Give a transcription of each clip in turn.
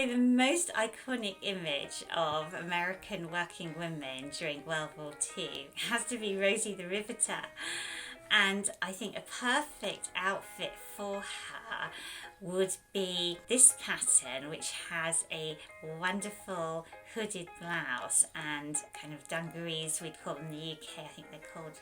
The most iconic image of American working women during World War II has to be Rosie the Riveter. And I think a perfect outfit for her would be this pattern, which has a wonderful hooded blouse and kind of dungarees, we'd call them in the UK, I think they're called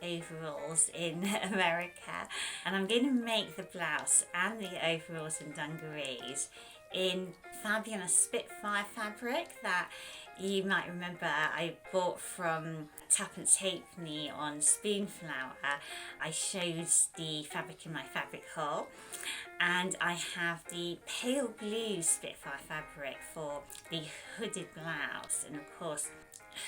overalls in America. And I'm going to make the blouse and the overalls and dungarees in fabulous Spitfire fabric that you might remember I bought from Tuppence Halfpenny on Spoonflower. I showed the fabric in my fabric haul, and I have the pale blue Spitfire fabric for the hooded blouse. And of course,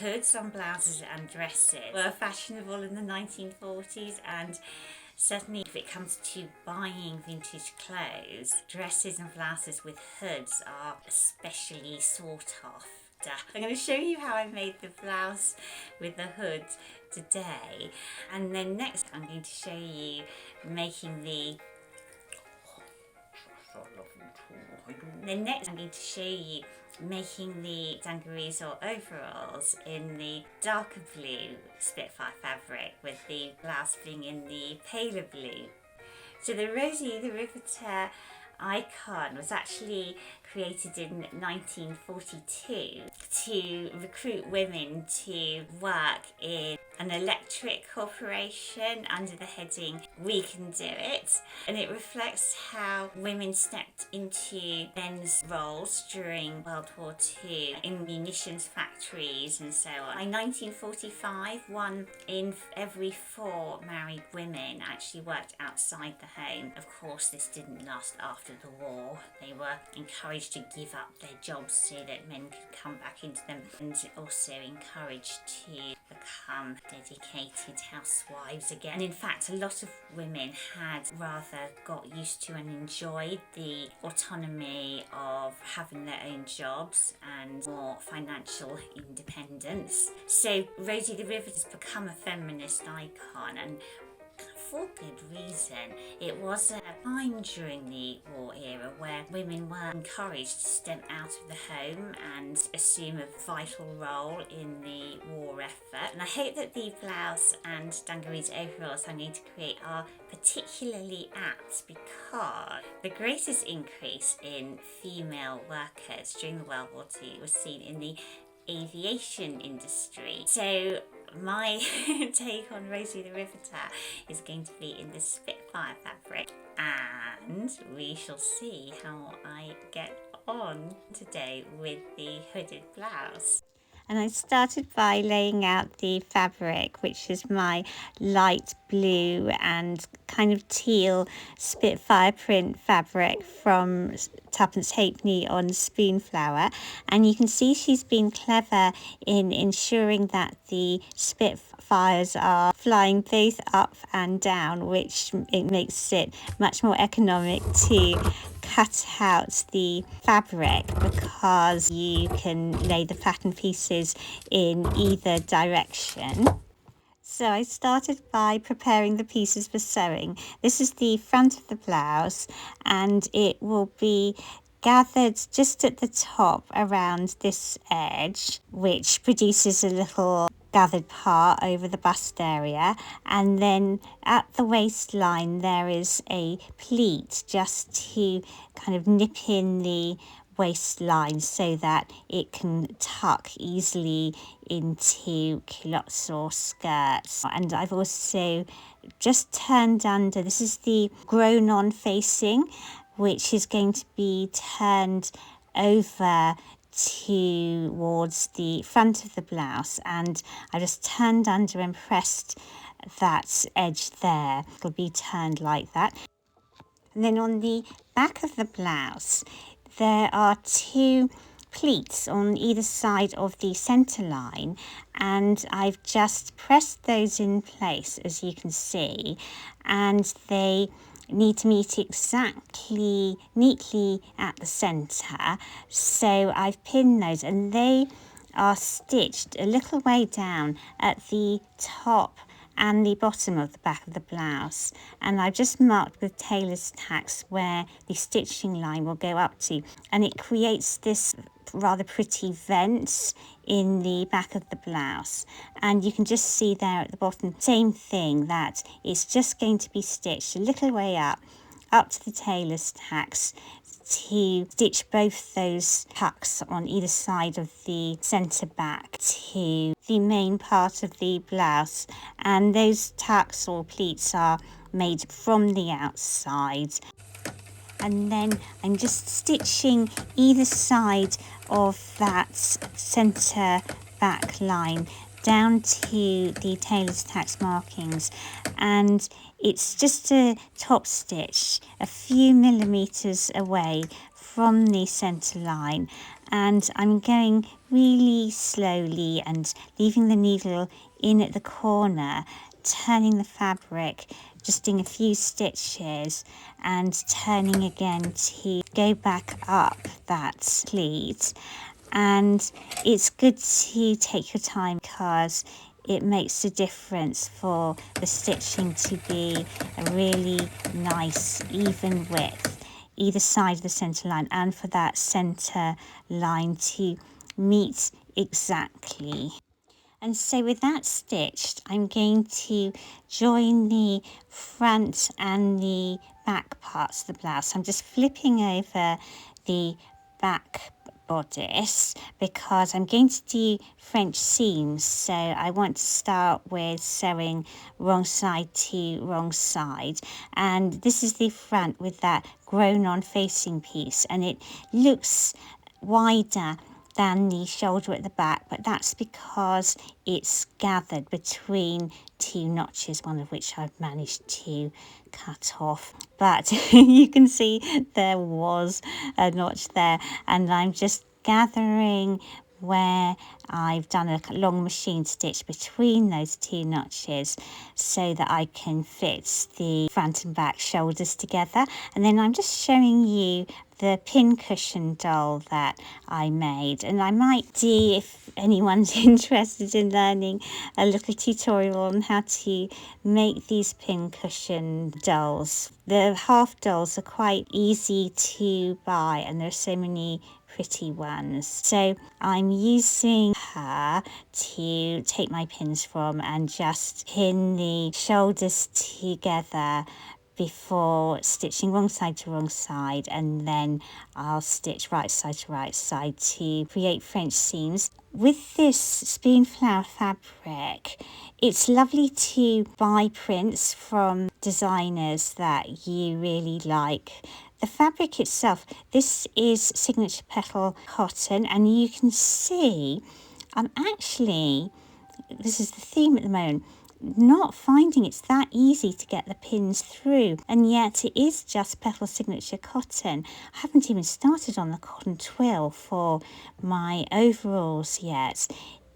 hoods on blouses and dresses were fashionable in the 1940s, and certainly if it comes to buying vintage clothes, dresses and blouses with hoods are especially sought after. I'm going to show you how I made the blouse with the hood today, and then next I'm going to show you making the I'm going to show you making the dungarees or overalls in the darker blue Spitfire fabric, with the blouse being in the paler blue. So the Rosie the Riveter icon was actually created in 1942 to recruit women to work in an electric corporation under the heading "We Can Do It," and it reflects how women stepped into men's roles during World War II in munitions factories and so on. By 1945, 1 in every 4 married women actually worked outside the home. Of course, this didn't last after the war. They were encouraged to give up their jobs so that men could come back into them, and also encouraged to become dedicated housewives again. And in fact, a lot of women had rather got used to and enjoyed the autonomy of having their own jobs and more financial independence. So Rosie the Riveter has become a feminist icon, and for good reason. It was a time during the war era where women were encouraged to step out of the home and assume a vital role in the war effort. And I hope that the blouse and dungarees overalls I'm going to create are particularly apt, because the greatest increase in female workers during the World War II was seen in the aviation industry. So my take on Rosie the Riveter is going to be in the Spitfire fabric, and we shall see how I get on today with the hooded blouse. And I started by laying out the fabric, which is my light blue and kind of teal Spitfire print fabric from Tuppence Halfpenny on Spoonflower. And you can see she's been clever in ensuring that the Spitfires are flying both up and down, which it makes it much more economic to cut out the fabric, because you can lay the pattern pieces in either direction. So I started by preparing the pieces for sewing. This is the front of the blouse, and it will be gathered just at the top around this edge, which produces a little gathered part over the bust area, and then at the waistline there is a pleat just to kind of nip in the waistline so that it can tuck easily into culottes or skirts. And I've also just turned under, this is the grown on facing, which is going to be turned over towards the front of the blouse, and I just turned under and pressed that edge there. It'll be turned like that. And then on the back of the blouse there are 2 pleats on either side of the centre line, and I've just pressed those in place, as you can see, and they need to meet exactly neatly at the centre. So I've pinned those, and they are stitched a little way down at the top and the bottom of the back of the blouse, and I've just marked with tailor's tacks where the stitching line will go up to, and it creates this rather pretty vent in the back of the blouse. And you can just see there at the bottom, same thing, that it's just going to be stitched a little way up to the tailor's tacks to stitch both those tucks on either side of the centre back to the main part of the blouse. And those tucks or pleats are made from the outside. And then I'm just stitching either side of that centre back line down to the tailor's tacks markings, and it's just a top stitch a few millimetres away from the centre line, and I'm going really slowly and leaving the needle in at the corner, turning the fabric, just doing a few stitches and turning again to go back up that pleat. And it's good to take your time because it makes a difference for the stitching to be a really nice even width either side of the centre line, and for that centre line to meet exactly. And so with that stitched, I'm going to join the front and the back parts of the blouse. I'm just flipping over the back bodice because I'm going to do French seams, so I want to start with sewing wrong side to wrong side. And this is the front with that grown on facing piece, and it looks wider than the shoulder at the back, but that's because it's gathered between two notches, one of which I've managed to cut off. But you can see there was a notch there, and I'm just gathering where I've done a long machine stitch between those two notches so that I can fit the front and back shoulders together. And then I'm just showing you the pin cushion doll that I made, and I might do, if anyone's interested in learning, a little tutorial on how to make these pin cushion dolls. The half dolls are quite easy to buy, and there are so many pretty ones. So I'm using her to take my pins from and just pin the shoulders together before stitching wrong side to wrong side, and then I'll stitch right side to right side to create French seams. With this spoonflower fabric, it's lovely to buy prints from designers that you really like. The fabric itself, this is signature petal cotton, and you can see I'm actually, this is the theme at the moment, not finding it's that easy to get the pins through, and yet it is just petal signature cotton. I haven't even started on the cotton twill for my overalls yet.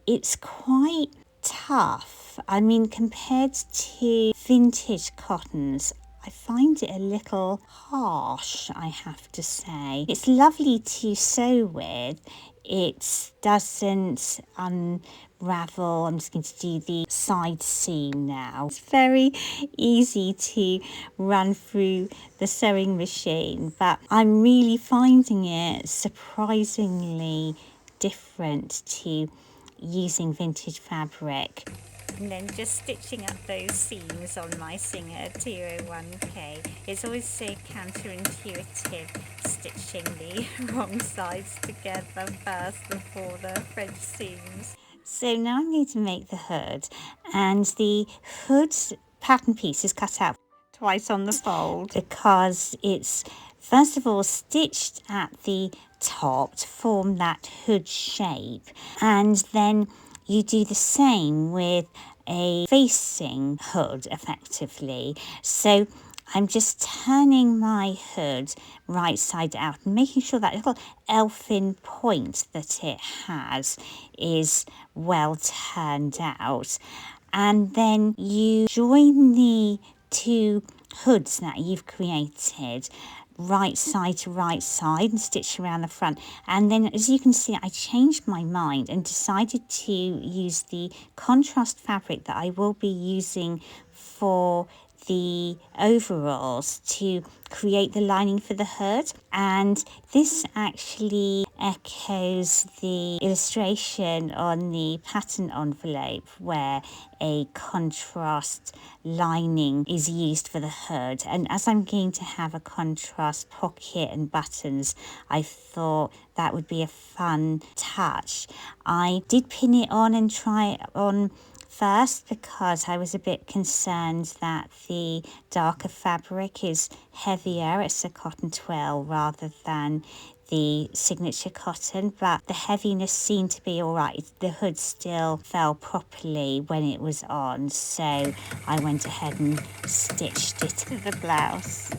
It's quite tough. I mean, compared to vintage cottons, I find it a little harsh, I have to say. It's lovely to sew with. It doesn't unravel. I'm just going to do the side seam now. It's very easy to run through the sewing machine, but I'm really finding it surprisingly different to using vintage fabric. And then just stitching up those seams on my Singer 201K. It's always so counterintuitive stitching the wrong sides together first before the French seams. So now I'm going to make the hood, and the hood pattern piece is cut out twice on the fold because it's first of all stitched at the top to form that hood shape, and then you do the same with a facing hood effectively. So I'm just turning my hood right side out and making sure that little elfin point that it has is well turned out. And then you join the two hoods that you've created right side to right side and stitch around the front. And then, as you can see, I changed my mind and decided to use the contrast fabric that I will be using for the overalls to create the lining for the hood. And this actually echoes the illustration on the pattern envelope where a contrast lining is used for the hood. And as I'm going to have a contrast pocket and buttons, I thought that would be a fun touch. I did pin it on and try it on first because I was a bit concerned that the darker fabric is heavier. It's a cotton twill rather than the signature cotton, but the heaviness seemed to be all right. The hood still fell properly when it was on, so I went ahead and stitched it to the blouse.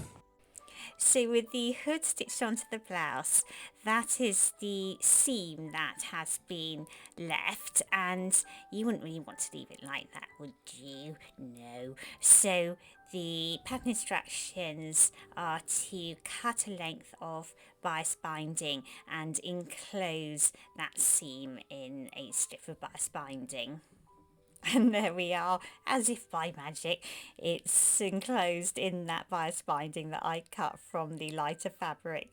So with the hood stitched onto the blouse, that is the seam that has been left, and you wouldn't really want to leave it like that, would you? No. So the pattern instructions are to cut a length of bias binding and enclose that seam in a strip of bias binding. And there we are, as if by magic, it's enclosed in that bias binding that I cut from the lighter fabric.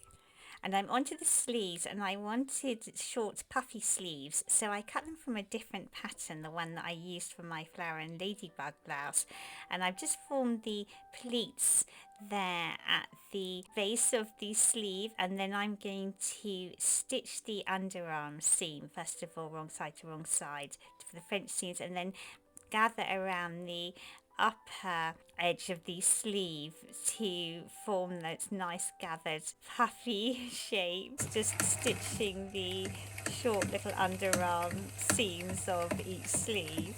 And I'm onto the sleeves, and I wanted short puffy sleeves, so I cut them from a different pattern, the one that I used for my flower and ladybug blouse. And I've just formed the pleats there at the base of the sleeve, and then I'm going to stitch the underarm seam first of all, wrong side to wrong side for the French seams, and then gather around the upper edge of the sleeve to form those nice gathered puffy shapes, just stitching the short little underarm seams of each sleeve.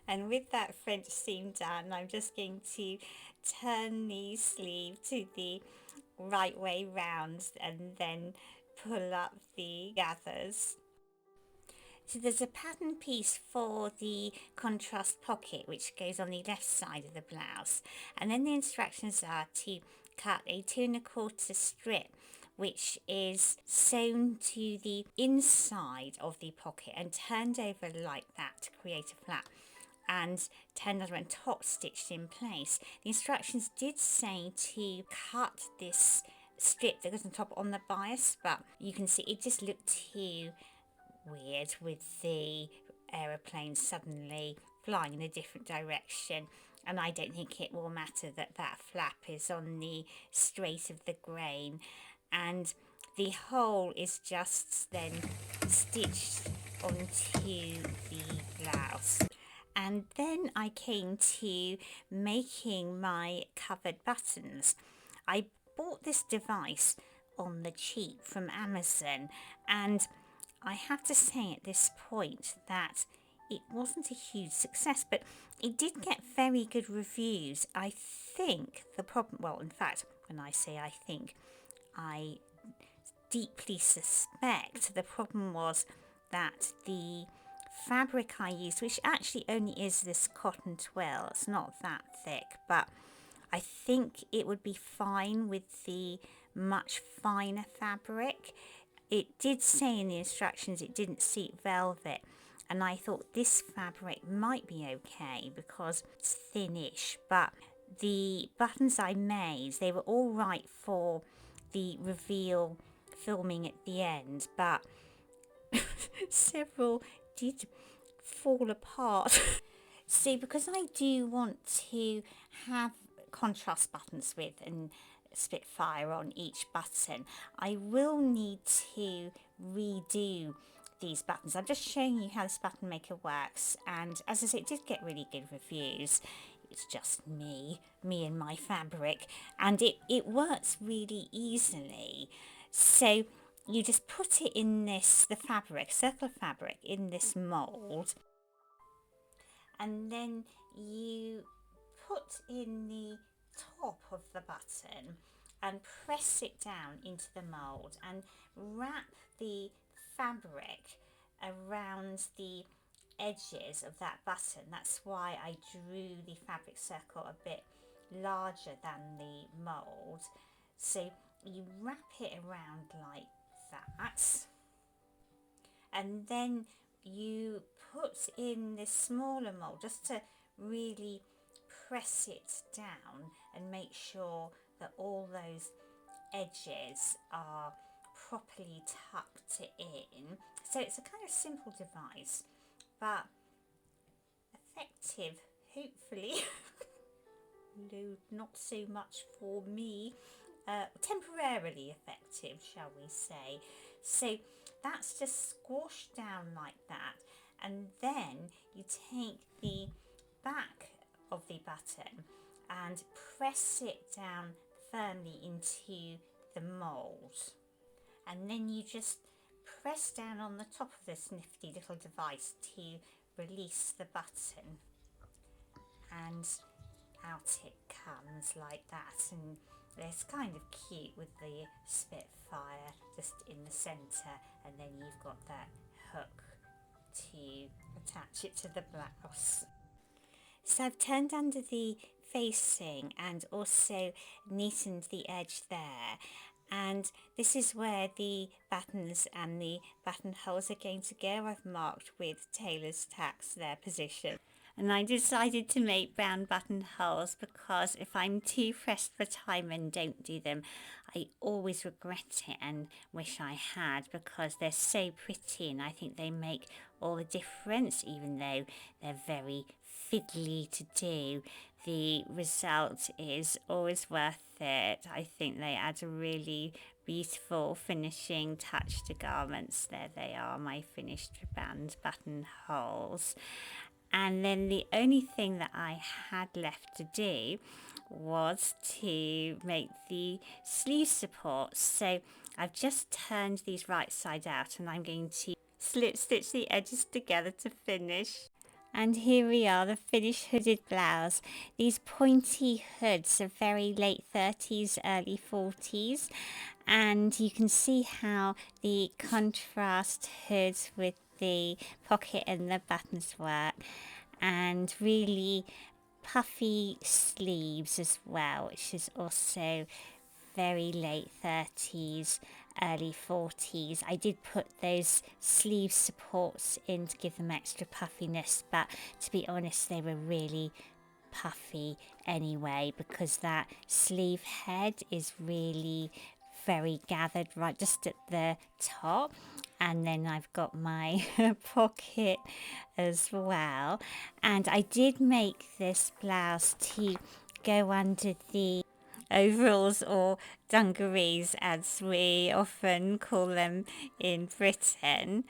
And with that French seam done, I'm just going to turn the sleeve to the right way round and then pull up the gathers. So there's a pattern piece for the contrast pocket which goes on the left side of the blouse, and then the instructions are to cut a 2 1/4 strip which is sewn to the inside of the pocket and turned over like that to create a flap, and turned over and top stitched in place. The instructions did say to cut this strip that goes on top on the bias, but you can see it just looked too weird with the aeroplane suddenly flying in a different direction, and I don't think it will matter that that flap is on the straight of the grain, and the whole is just then stitched onto the blouse. And then I came to making my covered buttons. I bought this device on the cheap from Amazon, and I have to say at this point that it wasn't a huge success, but it did get very good reviews. I think the problem, well, in fact, when I say I think, I deeply suspect the problem was that the fabric I used, which actually only is this cotton twill, it's not that thick, but I think it would be fine with the much finer fabric. It did say in the instructions it didn't suit velvet, and I thought this fabric might be okay because it's thinnish, but the buttons I made, they were all right for the reveal filming at the end, but several did fall apart. See, because I do want to have contrast buttons with and Spitfire on each button, I will need to redo these buttons. I'm just showing you how this button maker works, and as I say, it did get really good reviews. It's just me and my fabric, and it works really easily. So you just put it in the fabric, circle of fabric, in this mould, and then you put in the top of the button and press it down into the mould and wrap the fabric around the edges of that button. That's why I drew the fabric circle a bit larger than the mould. So you wrap it around like that, and then you put in this smaller mould just to really press it down and make sure that all those edges are properly tucked in. So it's a kind of simple device, but effective, hopefully. Not so much for me. Temporarily effective, shall we say. So that's just squashed down like that, and then you take the back of the button and press it down firmly into the mould, and then you just press down on the top of this nifty little device to release the button, and out it comes like that. And it's kind of cute with the Spitfire just in the centre, and then you've got that hook to attach it to the blouse. So I've turned under the facing and also neatened the edge there, and this is where the buttons and the buttonholes are going to go. I've marked with tailor's tacks their position. And I decided to make brown buttonholes because if I'm too pressed for time and don't do them, I always regret it and wish I had, because they're so pretty and I think they make all the difference. Even though they're very fiddly to do, the result is always worth it. I think they add a really beautiful finishing touch to garments. There they are, my finished brown buttonholes. And then the only thing that I had left to do was to make the sleeve supports. So I've just turned these right side out, and I'm going to slip stitch the edges together to finish. And here we are, the finished hooded blouse. These pointy hoods are very late 30s, early 40s. And you can see how the contrast hood with the pocket and the buttons work, and really puffy sleeves as well, which is also very late 30s, early 40s. I did put those sleeve supports in to give them extra puffiness, but to be honest, they were really puffy anyway, because that sleeve head is really very gathered right just at the top, and then I've got my pocket as well. And I did make this blouse to go under the overalls, or dungarees as we often call them in Britain.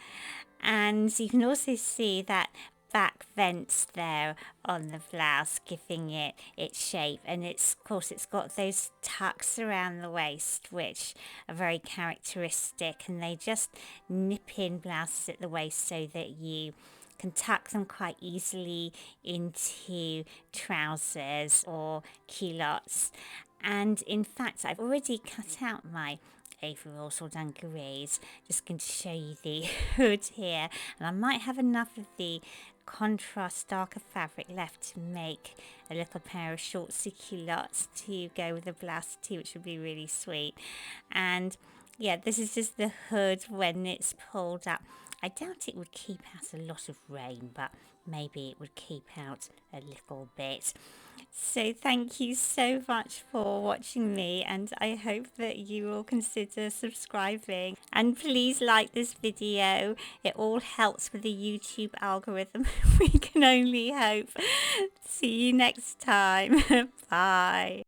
And you can also see that back vents there on the blouse, giving it its shape. And it's, of course, it's got those tucks around the waist, which are very characteristic, and they just nip in blouses at the waist so that you can tuck them quite easily into trousers or culottes. And in fact, I've already cut out my overalls or dungarees. Just going to show you the hood here, and I might have enough of the contrast darker fabric left to make a little pair of short culottes to go with the blouse too, which would be really sweet. And yeah, this is just the hood when it's pulled up. I doubt it would keep out a lot of rain, but maybe it would keep out a little bit. So thank you so much for watching me, and I hope that you will consider subscribing, and please like this video. It all helps with the YouTube algorithm. We can only hope. See you next time. Bye.